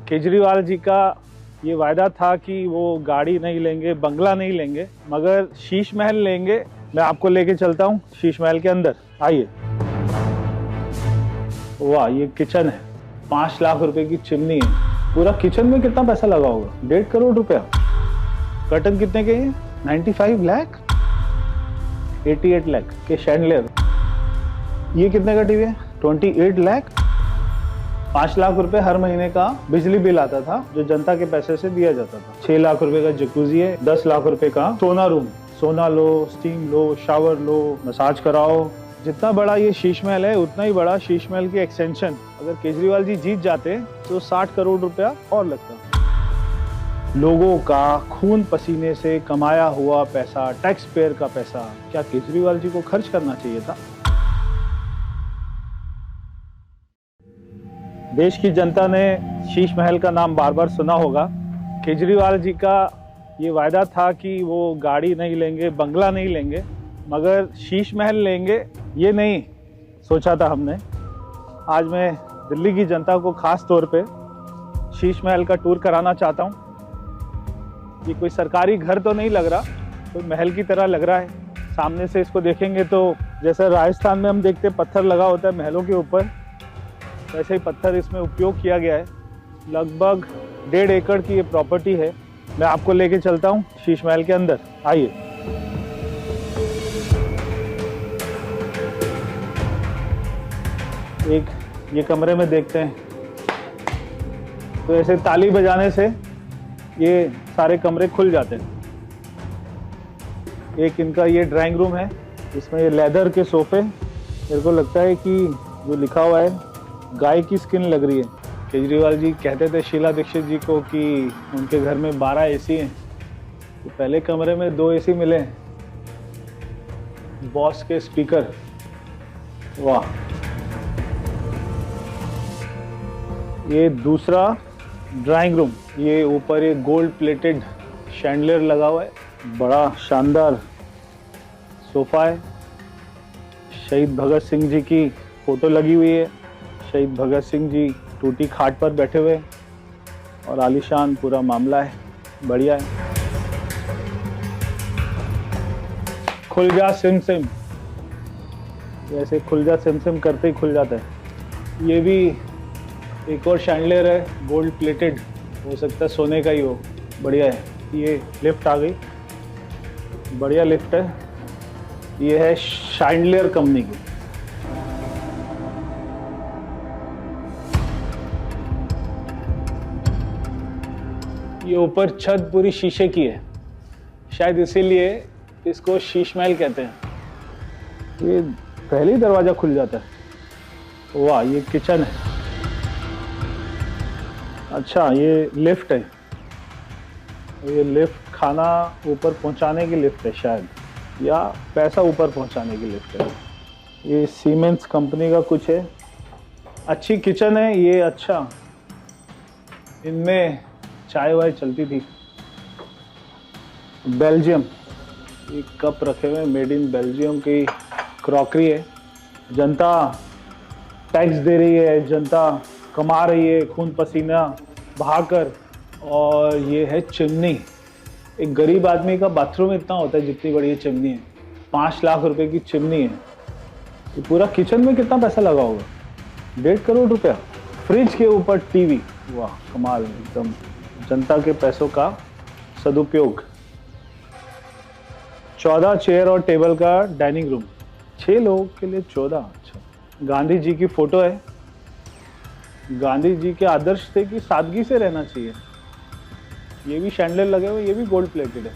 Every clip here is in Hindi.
केजरीवाल जी का ये वायदा था कि वो गाड़ी नहीं लेंगे, बंगला नहीं लेंगे, मगर शीश महल लेंगे। मैं आपको लेके चलता हूँ शीश महल के अंदर, आइए। वाह, ये किचन है, 5 लाख रुपए की चिमनी है। पूरा किचन में कितना पैसा लगा होगा? 1.5 करोड़ रुपया। कर्टन कितने के हैं? 95 लाख, 88 लाख के शैंडलियर। ये कितने का टीवी है? 28 लाख। 5 लाख रुपए हर महीने का बिजली बिल आता था, जो जनता के पैसे से दिया जाता था। 6 लाख रुपए का जकूजी है, 10 लाख रुपए का सोना रूम। सोना लो, स्टीम लो, शावर लो, मसाज कराओ। जितना बड़ा ये शीश महल है, उतना ही बड़ा शीश महल की एक्सटेंशन। अगर केजरीवाल जी जीत जाते तो 60 करोड़ रुपया और लगता। लोगों का खून पसीने से कमाया हुआ पैसा, टैक्स पेयर का पैसा, क्या केजरीवाल जी को खर्च करना चाहिए था? देश की जनता ने शीश महल का नाम बार बार सुना होगा। केजरीवाल जी का ये वायदा था कि वो गाड़ी नहीं लेंगे, बंगला नहीं लेंगे, मगर शीश महल लेंगे, ये नहीं सोचा था हमने। आज मैं दिल्ली की जनता को खास तौर पे शीश महल का टूर कराना चाहता हूँ। ये कोई सरकारी घर तो नहीं लग रहा, कोई महल की तरह लग रहा है। सामने से इसको देखेंगे तो जैसे राजस्थान में हम देखते पत्थर लगा होता है महलों के ऊपर, वैसे ही पत्थर इसमें उपयोग किया गया है। लगभग 1.5 एकड़ की ये प्रॉपर्टी है। मैं आपको लेके चलता हूँ शीश महल के अंदर, आइए। एक ये कमरे में देखते हैं, तो ऐसे ताली बजाने से ये सारे कमरे खुल जाते हैं। एक इनका ये ड्राइंग रूम है, इसमें ये लेदर के सोफे, मेरे को लगता है कि जो लिखा हुआ है गाय की स्किन लग रही है। केजरीवाल जी कहते थे शीला दीक्षित जी को कि उनके घर में 12 एसी हैं, तो पहले कमरे में 2 एसी मिले। बॉस के स्पीकर, वाह। ये दूसरा ड्राइंग रूम, ये ऊपर ये गोल्ड प्लेटेड शैंडलियर लगा हुआ है, बड़ा शानदार सोफा है। शहीद भगत सिंह जी की फोटो लगी हुई है। शहीद भगत सिंह जी टूटी खाट पर बैठे हुए और आलीशान पूरा मामला है, बढ़िया है। खुल जा सिम सिम, जैसे खुल जा सिम सिम करते ही खुल जाता है। ये भी एक और शैंडलियर है, गोल्ड प्लेटेड, हो सकता है सोने का ही हो, बढ़िया है। ये लिफ्ट आ गई, बढ़िया लिफ्ट है। ये है शैंडलियर कंपनी की। ये ऊपर छत पूरी शीशे की है, शायद इसीलिए इसको शीश महल कहते हैं। ये पहले ही दरवाजा खुल जाता है। वाह, ये किचन है। अच्छा, ये लिफ्ट है। ये लिफ्ट खाना ऊपर पहुंचाने की लिफ्ट है शायद, या पैसा ऊपर पहुंचाने की लिफ्ट है। ये सीमेंस कंपनी का कुछ है। अच्छी किचन है ये। अच्छा, इनमें चाय वाय चलती थी। बेल्जियम, ये कप रखे हुए, मेड इन बेल्जियम की क्रॉकरी है। जनता टैक्स दे रही है, जनता कमा रही है खून पसीना बहाकर। और ये है चिमनी। एक गरीब आदमी का बाथरूम इतना होता है जितनी बड़ी ये चिमनी है। 5 लाख रुपए की चिमनी है। ये पूरा किचन में कितना पैसा लगा होगा? 1.5 करोड़ रुपया। फ्रिज के ऊपर टीवी, वाह कमाल, एकदम जनता के पैसों का सदुपयोग। 14 चेयर और टेबल का डाइनिंग रूम, 6 लोगों के लिए 14। अच्छा, गांधी जी की फोटो है। गांधी जी के आदर्श थे कि सादगी से रहना चाहिए। ये भी शैंडलियर लगे हुए, ये भी गोल्ड प्लेटेड है।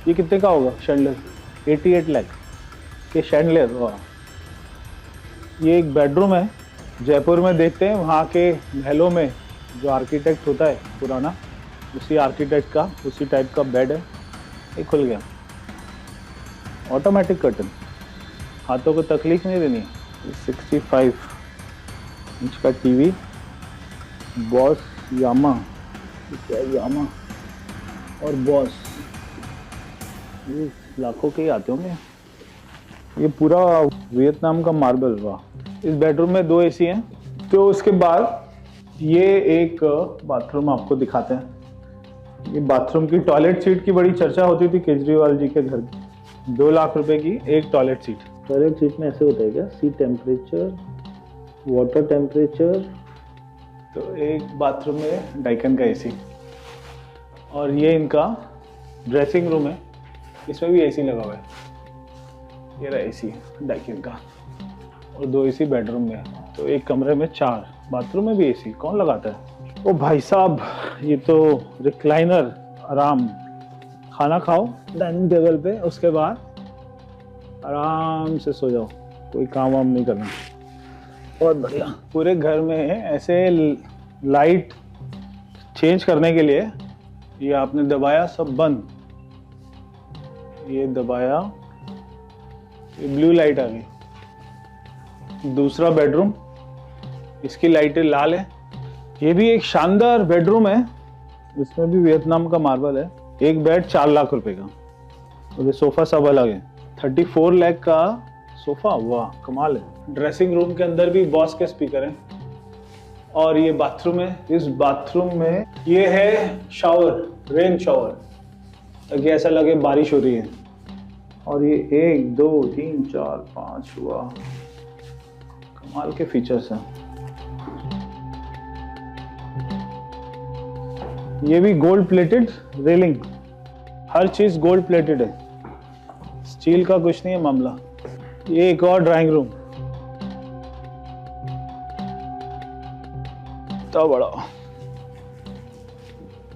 ये कितने का होगा शैंडलियर? 88 लाख के शैंडलियर, वाह। ये एक बेडरूम है, जयपुर में देखते हैं वहाँ के महलों में जो आर्किटेक्ट होता है पुराना, उसी आर्किटेक्ट का उसी टाइप का बेड है। ये खुल गया, ऑटोमेटिक कर्टन, हाथों को तकलीफ नहीं देनी। 65 इंच का टीवी, बॉस यामा, क्या यामा और बॉस, ये लाखों के ही आते होंगे। ये पूरा वियतनाम का मार्बल, वाह। इस बेडरूम में 2 एसी हैं। तो उसके बाद ये एक बाथरूम आपको दिखाते हैं। ये बाथरूम की टॉयलेट सीट की बड़ी चर्चा होती थी केजरीवाल जी के घर की। 2 लाख रुपए की एक टॉयलेट सीट। टॉयलेट सीट में ऐसे होता है क्या? सी टेम्परेचर, वाटर टेम्परेचर। तो एक बाथरूम में डाइकन का एसी, और ये इनका ड्रेसिंग रूम है, इसमें भी एसी लगा हुआ है। ये रहा एसी डाइकन का, और 2 एसी बेडरूम में। तो एक कमरे में 4, बाथरूम में भी एसी। कौन लगाता है? ओ भाई साहब, ये तो रिक्लाइनर, आराम। खाना खाओ डाइनिंग टेबल पे, उसके बाद आराम से सो जाओ, कोई काम वाम नहीं करना। बहुत बढ़िया। पूरे घर में ऐसे लाइट चेंज करने के लिए ये आपने दबाया, सब बंद। ये दबाया, ये ब्लू लाइट आ गई। दूसरा बेडरूम, इसकी लाइटें लाल है। ये भी एक शानदार बेडरूम है, इसमें भी वियतनाम का मार्बल है। एक बेड 4 लाख रुपए का, और ये सोफा सब अलग है। 34 लाख का सोफा, वाह कमाल है। ड्रेसिंग रूम के अंदर भी बॉस के स्पीकर हैं, और ये बाथरूम है। इस बाथरूम में ये है शावर, रेन शावर, ताकि ऐसा लगे बारिश हो रही है। और ये 1 2 3 4 5 हुआ, कमाल के फीचर्स हैं। ये भी गोल्ड प्लेटेड रेलिंग, हर चीज गोल्ड प्लेटेड है, स्टील का कुछ नहीं है मामला। ये एक और ड्राइंग रूम, तो बड़ा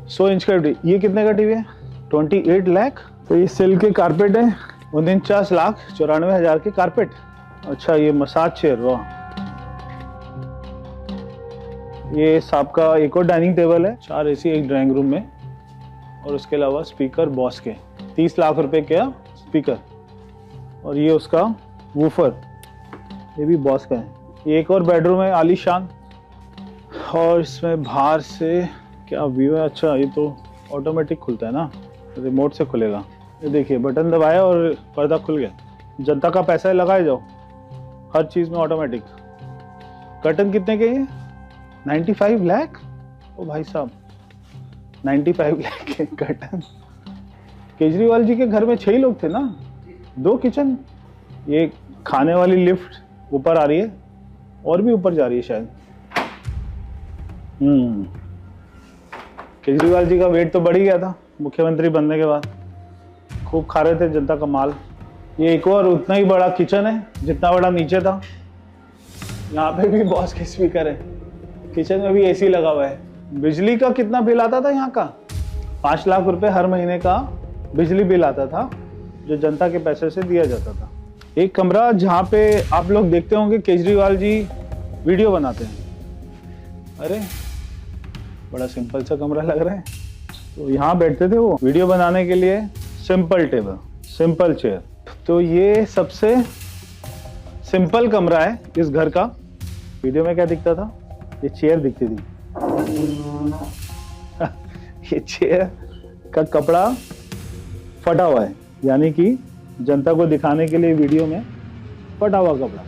100 इंच का टीवी। ये कितने का टीवी है? 28 लाख। तो ये सिल्क के कारपेट है, 49,94,000 के कारपेट। अच्छा, ये मसाज चेयर, वाह। ये सांप का एक और डाइनिंग टेबल है, 4 एसी एक ड्राइंग रूम में, और उसके अलावा स्पीकर बॉस के 30 लाख रुपए का स्पीकर। और ये उसका वूफर, ये भी बॉस का है। ये एक और बेडरूम है आलीशान, और इसमें बाहर से क्या व्यू है। अच्छा, ये तो ऑटोमेटिक खुलता है ना, रिमोट से खुलेगा। ये देखिए, बटन दबाया और पर्दा खुल गया। जनता का पैसा लगाए जाओ, हर चीज़ में ऑटोमेटिक। कर्टन कितने के हैं? 95 लाख। ओ भाई साहब, 95 लाख के कर्टन। केजरीवाल जी के घर में 6 ही लोग थे ना, 2 किचन। ये खाने वाली लिफ्ट ऊपर आ रही है, और भी ऊपर जा रही है शायद। केजरीवाल जी का वेट तो बढ़ ही गया था मुख्यमंत्री बनने के बाद, खूब खा रहे थे जनता का माल। ये एक और उतना ही बड़ा किचन है जितना बड़ा नीचे था। यहाँ पे भी बॉस के स्पीकर है, किचन में भी एसी लगा हुआ है। बिजली का कितना बिल आता था यहाँ का? 5 लाख रुपए हर महीने का बिजली बिल आता था, जो जनता के पैसे से दिया जाता था। एक कमरा जहाँ पे आप लोग देखते होंगे केजरीवाल जी वीडियो बनाते हैं। अरे बड़ा सिंपल सा कमरा लग रहा है। तो यहाँ बैठते थे वो वीडियो बनाने के लिए। Simple table, simple chair. तो ये सबसे सिंपल कमरा है इस घर का। वीडियो में क्या दिखता था? ये चेयर दिखती थी। ये चेयर का कपड़ा फटा हुआ है, यानी कि जनता को दिखाने के लिए वीडियो में फटा हुआ कपड़ा।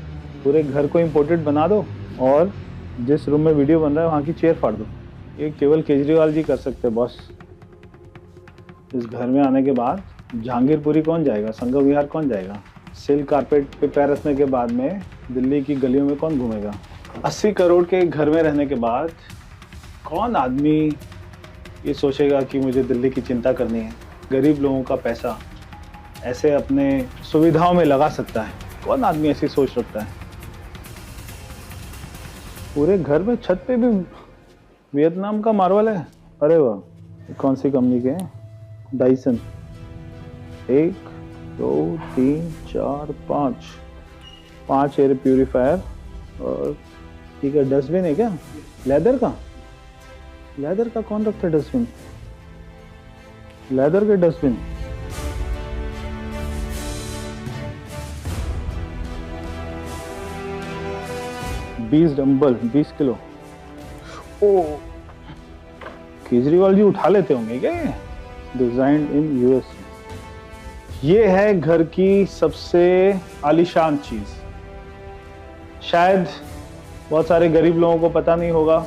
पूरे घर को इम्पोर्टेड बना दो, और जिस रूम में वीडियो बन रहा है वहाँ की चेयर फाड़ दो। ये केवल केजरीवाल जी कर सकते हैं बॉस। इस घर में आने के बाद जहांगीरपुरी कौन जाएगा, संगम विहार कौन जाएगा? सिल्क कारपेट पे पैर रखने के बाद में दिल्ली की गलियों में कौन घूमेगा? 80 करोड़ के घर में रहने के बाद कौन आदमी ये सोचेगा कि मुझे दिल्ली की चिंता करनी है? गरीब लोगों का पैसा ऐसे अपने सुविधाओं में लगा सकता है? कौन आदमी ऐसी सोच रखता है? पूरे घर में छत पे भी वियतनाम का मार्बल है। अरे वाह, कौन सी कंपनी के हैं? डाइसन। 1 2 3 4 5 air purifier. और ठीक है, डस्टबिन है क्या? लेदर का? लेदर का कौन रखता है डस्टबिन? लेदर के डस्टबिन। बीस डंबल 20 किलो। ओ, केजरीवाल जी उठा लेते होंगे क्या? Designed in US. ये है घर की सबसे आलीशान चीज। शायद बहुत सारे गरीब लोगों को पता नहीं होगा,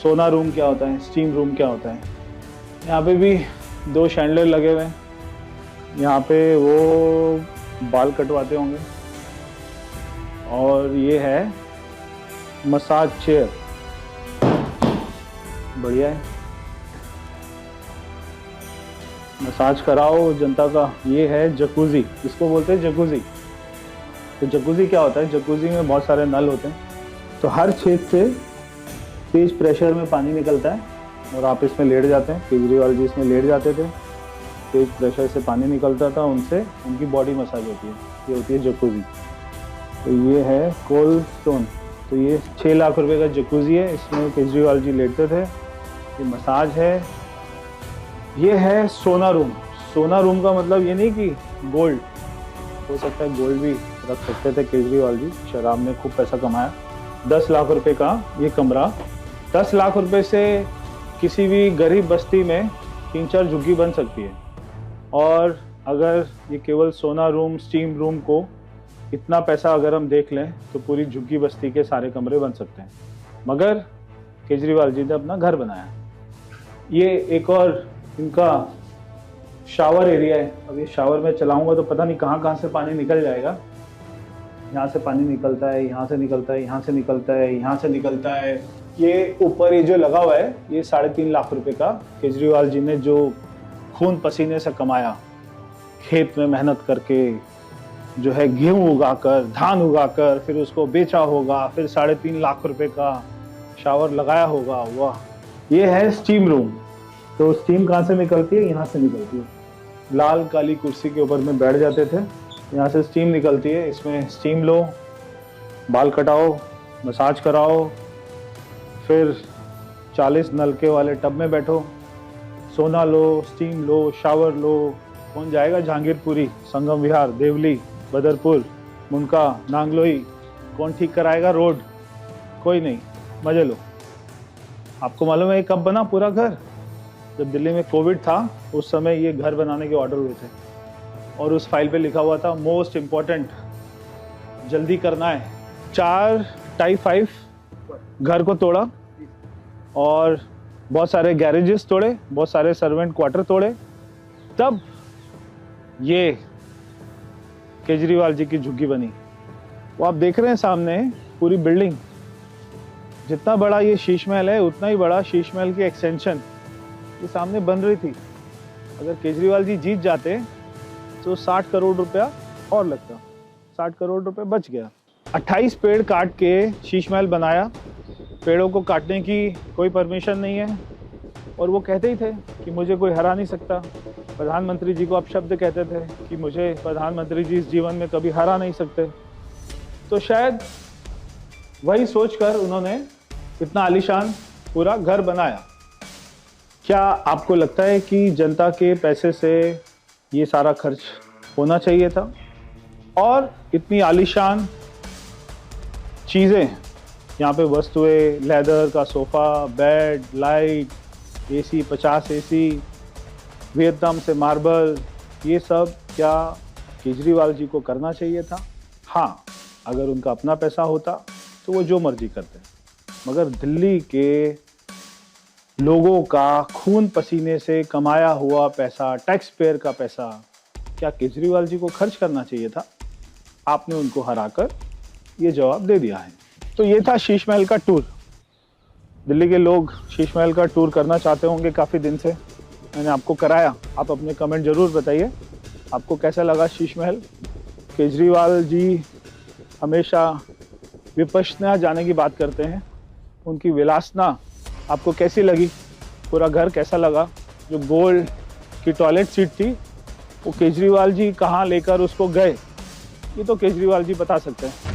सोना रूम क्या होता है, स्टीम रूम क्या होता है। यहाँ पे भी 2 शैंडलर लगे हुए हैं। यहाँ पे वो बाल कटवाते होंगे। और ये है मसाज चेयर, बढ़िया है, मसाज कराओ जनता का। ये है जकूजी, इसको बोलते हैं जकूजी। तो जकूजी क्या होता है, जकूजी में बहुत सारे नल होते हैं, तो हर छेद से तेज प्रेशर में पानी निकलता है और आप इसमें लेट जाते हैं। केजरीवाल जी इसमें लेट जाते थे, तेज प्रेशर से पानी निकलता था, उनसे उनकी बॉडी मसाज होती है। ये होती है जकूजी। तो ये है कोल्ड स्टोन, तो ये 6 लाख रुपए का जकूजी है, इसमें केजरीवाल जी लेटते थे। ये मसाज है। ये है सोना रूम। सोना रूम का मतलब ये नहीं कि गोल्ड, हो सकता है गोल्ड भी रख सकते थे केजरीवाल जी, शराब में खूब पैसा कमाया। 10 लाख रुपए का ये कमरा। 10 लाख रुपए से किसी भी गरीब बस्ती में 3-4 झुग्गी बन सकती है। और अगर ये केवल सोना रूम, स्टीम रूम को इतना पैसा अगर हम देख लें तो पूरी झुग्गी बस्ती के सारे कमरे बन सकते हैं। मगर केजरीवाल जी ने अपना घर बनाया। ये एक और इनका शावर एरिया है। अब ये शावर में चलाऊंगा तो पता नहीं कहाँ से पानी निकल जाएगा। यहाँ से पानी निकलता है, यहाँ से निकलता है, यहाँ से निकलता है, यहाँ से निकलता है। ये ऊपर ये जो लगा हुआ है ये 3.5 लाख रुपए का केजरीवाल जी ने जो खून पसीने से कमाया, खेत में मेहनत करके जो है गेहूं उगाकर, धान उगाकर, फिर उसको बेचा होगा, फिर 3.5 लाख रुपए का शावर लगाया होगा। वाह। ये है स्टीम रूम। तो स्टीम कहाँ से निकलती है, यहाँ से निकलती है। लाल काली कुर्सी के ऊपर में बैठ जाते थे, यहाँ से स्टीम निकलती है। इसमें स्टीम लो, बाल कटाओ, मसाज कराओ, फिर 40 नलके वाले टब में बैठो, सोना लो, स्टीम लो, शावर लो। कौन जाएगा जहांगीरपुरी, संगम विहार, देवली, बदरपुर, मुनका, नांगलोई? कौन ठीक कराएगा रोड? कोई नहीं, मजे लो। आपको मालूम है ये कब बना पूरा घर? जब दिल्ली में कोविड था उस समय ये घर बनाने के ऑर्डर हुए थे और उस फाइल पे लिखा हुआ था मोस्ट इम्पोर्टेंट, जल्दी करना है। 4 टाइप 5 घर को तोड़ा और बहुत सारे गैरेजेस तोड़े, बहुत सारे सर्वेंट क्वार्टर तोड़े, तब ये केजरीवाल जी की झुग्गी बनी। वो आप देख रहे हैं सामने पूरी बिल्डिंग। जितना बड़ा ये शीश महल है उतना ही बड़ा शीश महल की एक्सटेंशन ये सामने बन रही थी। अगर केजरीवाल जी जीत जाते तो 60 करोड़ रुपया और लगता, 60 करोड़ रुपए बच गया। 28 पेड़ काट के शीश महल बनाया। पेड़ों को काटने की कोई परमिशन नहीं है और वो कहते ही थे कि मुझे कोई हरा नहीं सकता। प्रधानमंत्री जी को आप शब्द कहते थे कि मुझे प्रधानमंत्री जी इस जीवन में कभी हरा नहीं सकते। तो शायद वही सोचकर उन्होंने इतना आलीशान पूरा घर बनाया। क्या आपको लगता है कि जनता के पैसे से ये सारा खर्च होना चाहिए था? और इतनी आलीशान चीज़ें, यहाँ पे वस्तुएं, लेदर का sofa, bed, light, AC, 50 AC, Vietnam से मार्बल, ये सब क्या केजरीवाल जी को करना चाहिए था? हाँ, अगर उनका अपना पैसा होता तो वो जो मर्जी करते। मगर दिल्ली के लोगों का खून पसीने से कमाया हुआ पैसा, टैक्स पेयर का पैसा, क्या केजरीवाल जी को खर्च करना चाहिए था? आपने उनको हराकर ये जवाब दे दिया है। तो ये था शीश महल का टूर। दिल्ली के लोग शीश महल का टूर करना चाहते होंगे काफ़ी दिन से, मैंने आपको कराया। आप अपने कमेंट ज़रूर बताइए आपको कैसा लगा शीश महल। केजरीवाल जी हमेशा विपश्यना जाने की बात करते हैं, उनकी विलासना आपको कैसी लगी? पूरा घर कैसा लगा? जो गोल्ड की टॉयलेट सीट थी वो केजरीवाल जी कहाँ लेकर उसको गए, ये तो केजरीवाल जी बता सकते हैं।